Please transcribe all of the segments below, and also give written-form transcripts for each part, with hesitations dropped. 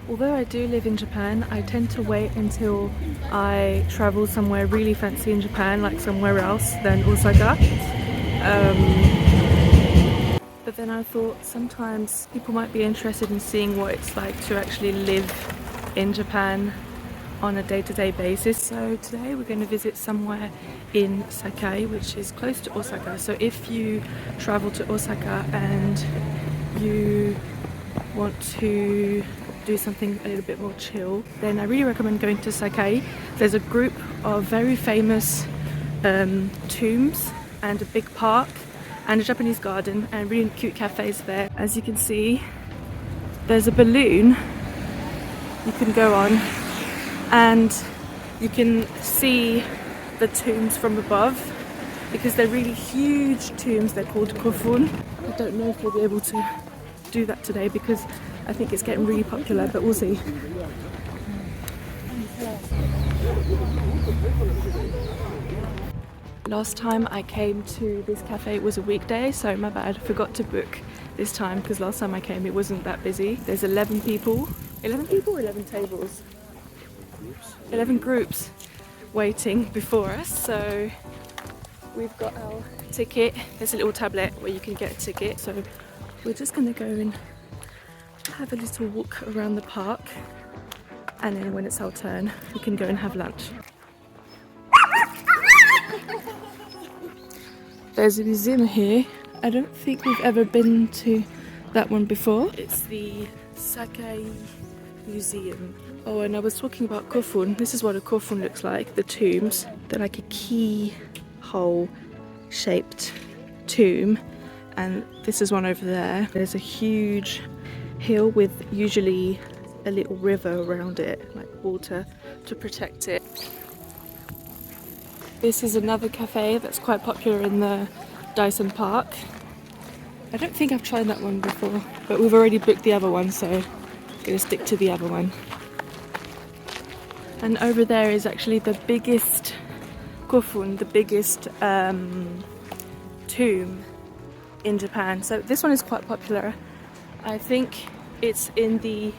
Although I do live in Japan, I tend to wait until I travel somewhere really fancy in Japan, like somewhere else than Osaka. But then I thought sometimes people might be interested in seeing what it's like to actually live in Japan on a day-to-day basis. So today we're going to visit somewhere in Sakai, which is close to Osaka. So if you travel to Osaka and you want to do something a little bit more chill, then I really recommend going to Sakai. There's a group of very famous tombs and a big park and a Japanese garden and really cute cafes there. As you can see, there's a balloon you can go on and you can see the tombs from above because they're really huge tombs. They're called Kofun. I don't know if we'll be able to do that today because I think it's getting really popular, but we'll see. Last time I came to this cafe it was a weekday, so my bad, I forgot to book this time because last time I came it wasn't that busy. There's 11 people, 11 tables? 11 groups waiting before us, so we've got our ticket. There's a little tablet where you can get a ticket, so we're just going to go and have a little walk around the park, and then when it's our turn we can go and have lunch. There's a museum here. I don't think we've ever been to that one before. It's the Sakai Museum. Oh, and I was talking about Kofun. This is what a Kofun looks like, the tombs. They're like a keyhole shaped tomb, and this is one over there. There's a huge hill with usually a little river around it, like water to protect it. This is another cafe that's quite popular in the Daisen Park. I don't think I've tried that one before, but we've already booked the other one, so I'm going to stick to the other one. And over there is actually the biggest Kofun, the biggest tomb in Japan. So this one is quite popular. I think it's in the,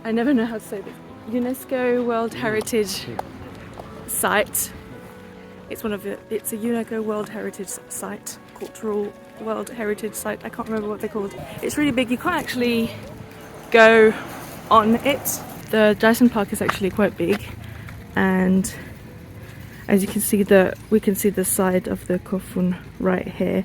I never know how to say this, UNESCO World Heritage Site. It's a UNESCO World Heritage Site, Cultural World Heritage Site. I can't remember what they're called. It's really big. You can't actually go on it. The Daisen Park is actually quite big, and as you can see, we can see the side of the Kofun right here.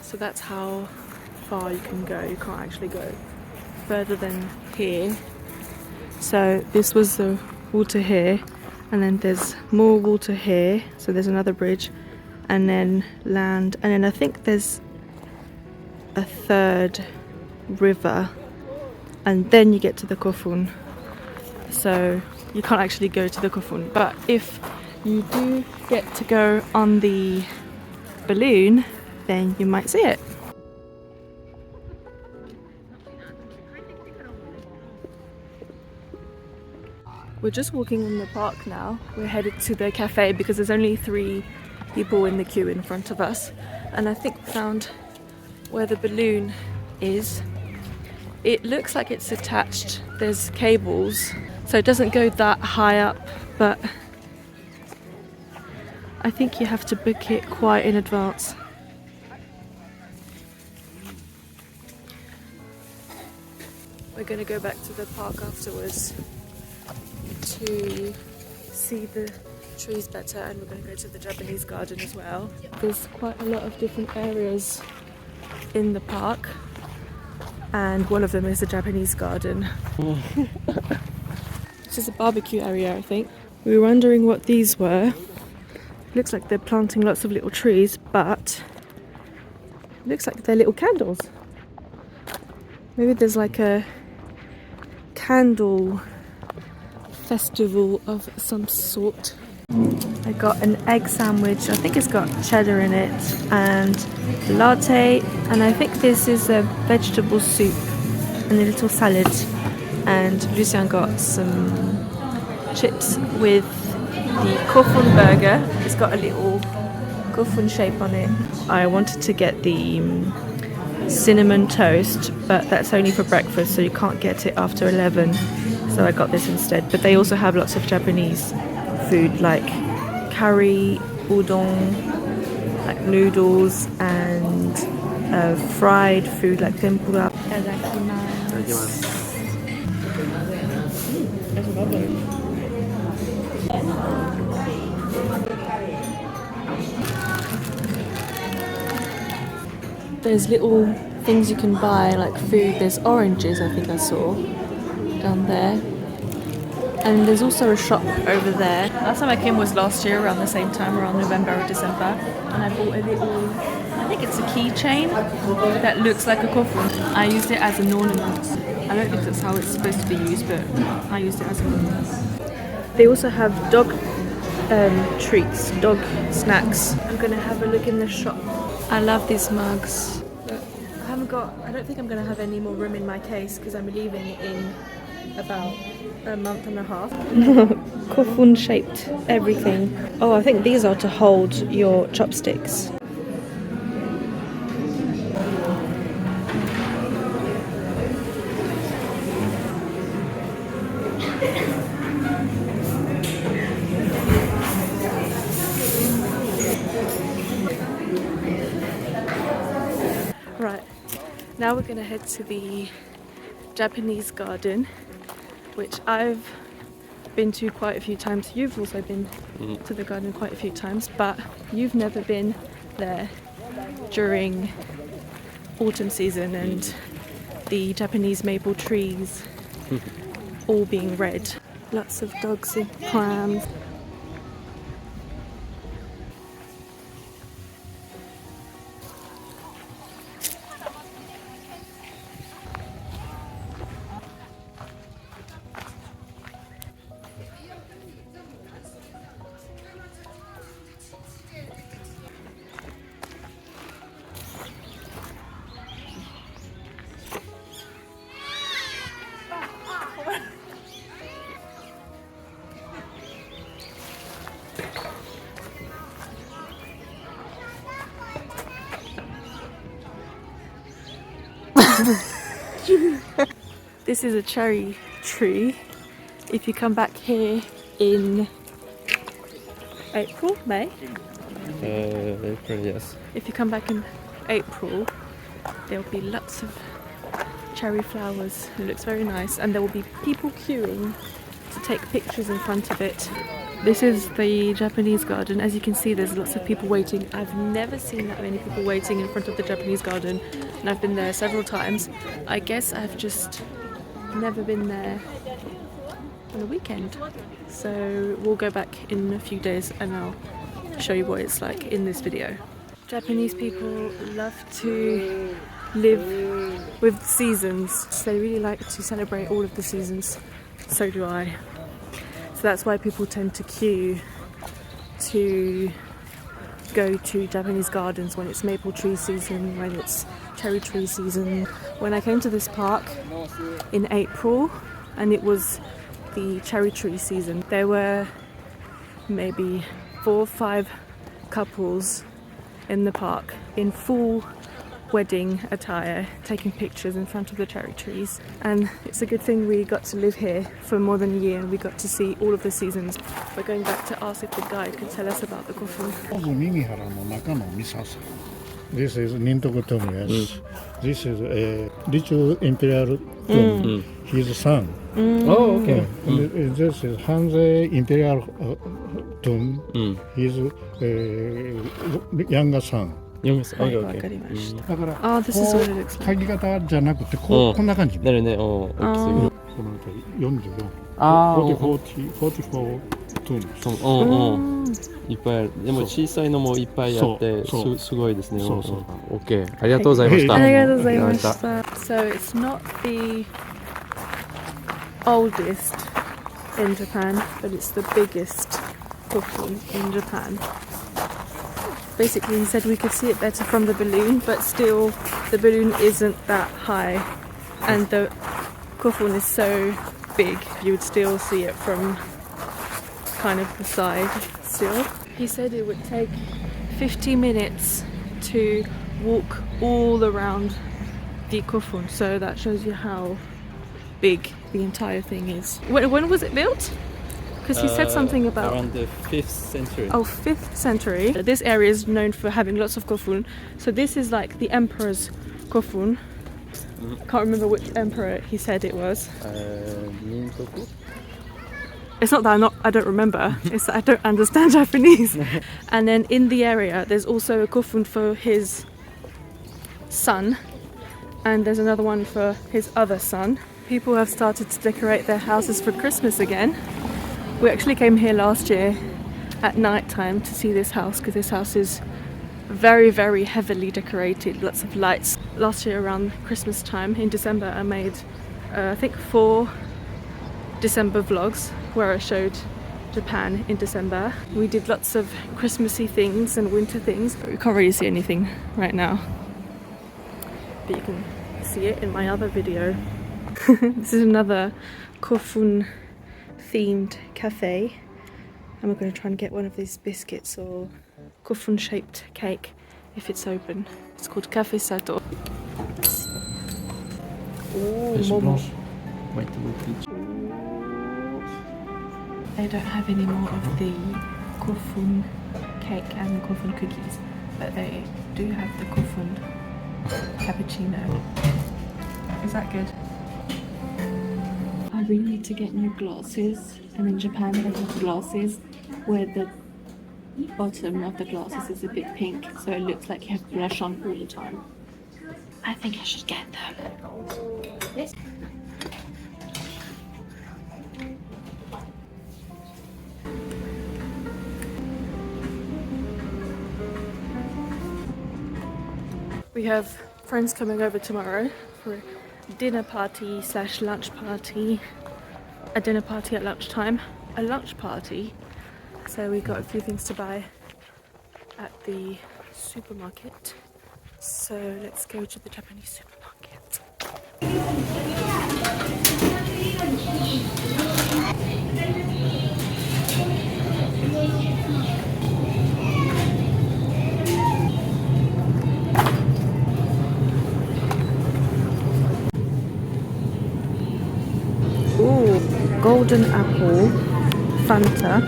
So that's how far you can go. You can't actually go further than here. So this was the water here, and then there's more water here. So there's another bridge, and then land, and then I think there's a third river, and then you get to the Kofun. So you can't actually go to the Kofun, but if you do get to go on the balloon, then you might see it. We're just walking in the park now. We're headed to the cafe because there's only 3 people in the queue in front of us, and I think we found where the balloon is. It looks like it's attached. There's cables, so it doesn't go that high up, but I think you have to book it quite in advance. We're going to go back to the park afterwards to see the trees better, and we're going to go to the Japanese garden as well. There's quite a lot of different areas in the park, and one of them is the Japanese garden. This is a barbecue area, I think. We were wondering what these were. Looks like they're planting lots of little trees, but it looks like they're little candles. Maybe there's like a candle festival of some sort. I got an egg sandwich, I think it's got cheddar in it, and latte, and I think this is a vegetable soup and a little salad. And Lucien got some chips with the Kofun burger. It's got a little Kofun shape on it. I wanted to get the cinnamon toast, but that's only for breakfast, so you can't get it after 11. So I got this instead. But they also have lots of Japanese food like curry, udon, like noodles, and fried food like tempura. There's little things you can buy, like food. There's oranges, I think I saw down there. And there's also a shop over there. Last time I came was last year around the same time, around November or December. And I bought a little, I think it's a keychain that looks like a kofun. I used it as an ornament. I don't think that's how it's supposed to be used, but I used it as an ornament. They also have dog treats, dog snacks. I'm gonna have a look in the shop. I love these mugs. But I don't think I'm gonna have any more room in my case because I'm leaving in about a month and a half. Kofun shaped everything. Oh, I think these are to hold your chopsticks. Right, now we're gonna head to the Japanese garden, which I've been to quite a few times. You've also been to the garden quite a few times, but you've never been there during autumn season and the Japanese maple trees all being red. Lots of dogs in prams. This is a cherry tree. If you come back here in April, May? April, yes. If you come back in April, there'll be lots of cherry flowers. It looks very nice, and there will be people queuing to take pictures in front of it. This is the Japanese garden. As you can see, there's lots of people waiting. I've never seen that many people waiting in front of the Japanese garden, and I've been there several times. I guess I've just never been there on a weekend. So we'll go back in a few days and I'll show you what it's like in this video. Japanese people love to live with seasons. They really like to celebrate all of the seasons. So do I. So that's why people tend to queue to go to Japanese gardens when it's maple tree season, when it's cherry tree season. When I came to this park in April and it was the cherry tree season, there were maybe 4 or 5 couples in the park in full wedding attire taking pictures in front of the cherry trees. And it's a good thing we got to live here for more than a year and we got to see all of the seasons. We're going back to ask if the guide could tell us about the Kofun. This is Nintoku Emperor. This is a rich Imperial tomb. His son. Oh, okay. This is Kansai Imperial tomb. His younger son. Okay. Oh, this is what it looks like. 鍵型じゃなくてこんな感じ。なるね。おこの辺り44。44 tombs。いっぱいある。でも小さいのもいっぱいあってすごいですね。OK。ありがとうございました。ありがとうございました。So it's not the oldest in Japan, but it's the biggest Kofun in Japan. Basically, he said we could see it better from the balloon, but still the balloon isn't that high, and the Kofun is so big you would still see it from kind of the side still. He said it would take 50 minutes to walk all around the Kofun, so that shows you how big the entire thing is. When was it built? Because he said something about around the 5th century. Oh, 5th century. This area is known for having lots of Kofun. So this is like the emperor's Kofun. I can't remember which emperor he said it was. Nintoku? It's not that I don't remember, it's that I don't understand Japanese. And then in the area there's also a Kofun for his son, and there's another one for his other son. People have started to decorate their houses for Christmas again. We actually came here last year at night time to see this house, because this house is very, very heavily decorated, lots of lights. Last year around Christmas time in December I made I think 4 December vlogs where I showed Japan in December. We did lots of Christmassy things and winter things, but we can't really see anything right now. But you can see it in my other video. This is another Kofun themed cafe, and we're going to try and get one of these biscuits or Kofun shaped cake if it's open. It's called Cafe Sato. Oh, momo. They don't have any more of the Kofun cake and Kofun cookies, but they do have the Kofun cappuccino. Is that good? I really need to get new glasses, and in Japan they have glasses where the bottom of the glasses is a bit pink, so it looks like you have blush on all the time. I think I should get them. Yes. We have friends coming over tomorrow for a dinner party slash lunch party. A dinner party at lunchtime, a lunch party. So we got a few things to buy at the supermarket. So let's go to the Japanese supermarket. Ooh, golden apple, Fanta.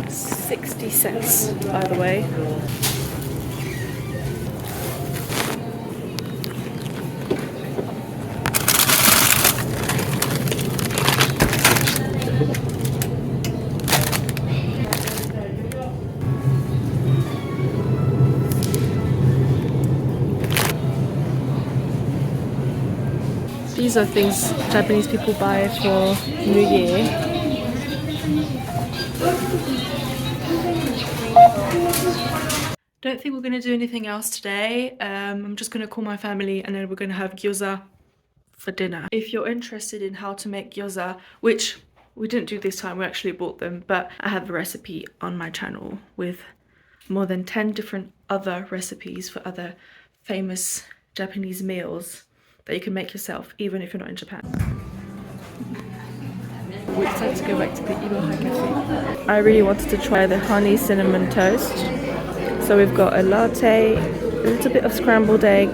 $0.60, by the way. These are things Japanese people buy for New Year. Don't think we're going to do anything else today. I'm just going to call my family and then we're going to have gyoza for dinner. If you're interested in how to make gyoza, which we didn't do this time, we actually bought them, but I have a recipe on my channel with more than 10 different other recipes for other famous Japanese meals that you can make yourself, even if you're not in Japan. We decided to go back to the Iroha Cafe. I really wanted to try the honey cinnamon toast. So we've got a latte, a little bit of scrambled egg,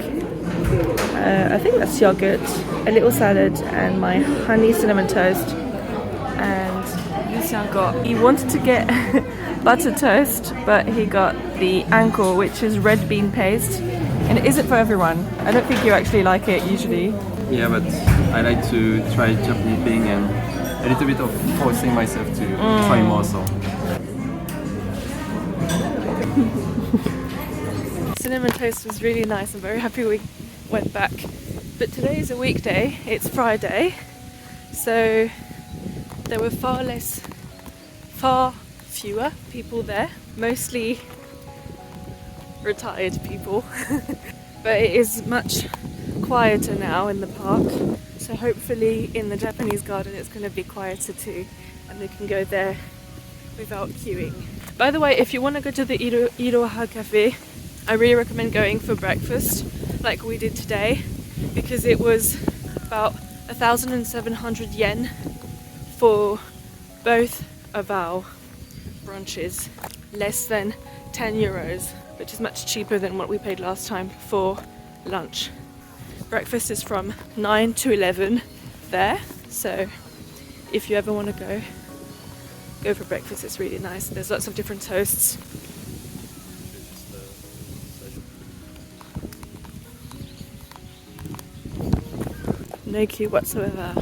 I think that's yogurt, a little salad, and my honey cinnamon toast. And he wanted to get butter toast, but he got the anko, which is red bean paste. And it isn't for everyone. I don't think you actually like it usually. Yeah, but I like to try Japanese thing and a little bit of forcing myself to try more. So cinnamon toast was really nice. I'm very happy we went back. But today is a weekday. It's Friday, so there were far fewer people there. Mostly retired people. But it is much quieter now in the park. So hopefully in the Japanese garden it's going to be quieter too, and we can go there without queuing. By the way, if you want to go to the Iroha Cafe, I really recommend going for breakfast like we did today, because it was about 1,700 yen for both of our brunches, less than 10 euros, which is much cheaper than what we paid last time for lunch. Breakfast is from 9 to 11 there, so if you ever want to go for breakfast. It's really nice. There's lots of different toasts. No queue whatsoever.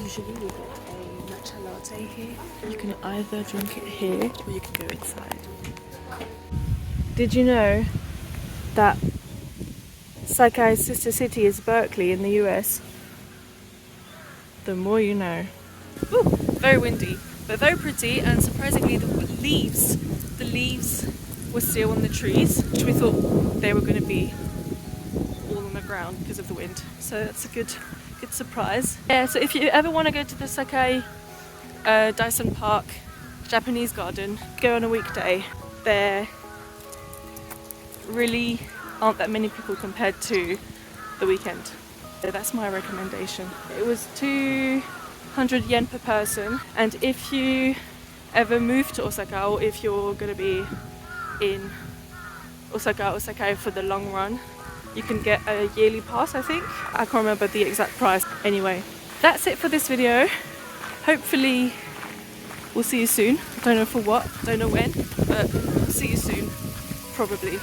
Usually we get a matcha latte here. You can either drink it here or you can go inside. Did you know that Sakai's sister city is Berkeley in the US? The more you know. Ooh, very windy, but very pretty, and surprisingly the leaves were still on the trees, which we thought they were going to be all on the ground because of the wind. So that's a good surprise. Yeah, so if you ever want to go to the Sakai Daisen Park Japanese garden, go on a weekday. There really aren't that many people compared to the weekend. So that's my recommendation. It was 200 yen per person, and if you ever move to Osaka, or if you're going to be in Osaka for the long run, you can get a yearly pass, I think. I can't remember the exact price. Anyway, that's it for this video. Hopefully we'll see you soon. Don't know for what, don't know when, but we'll see you soon, probably.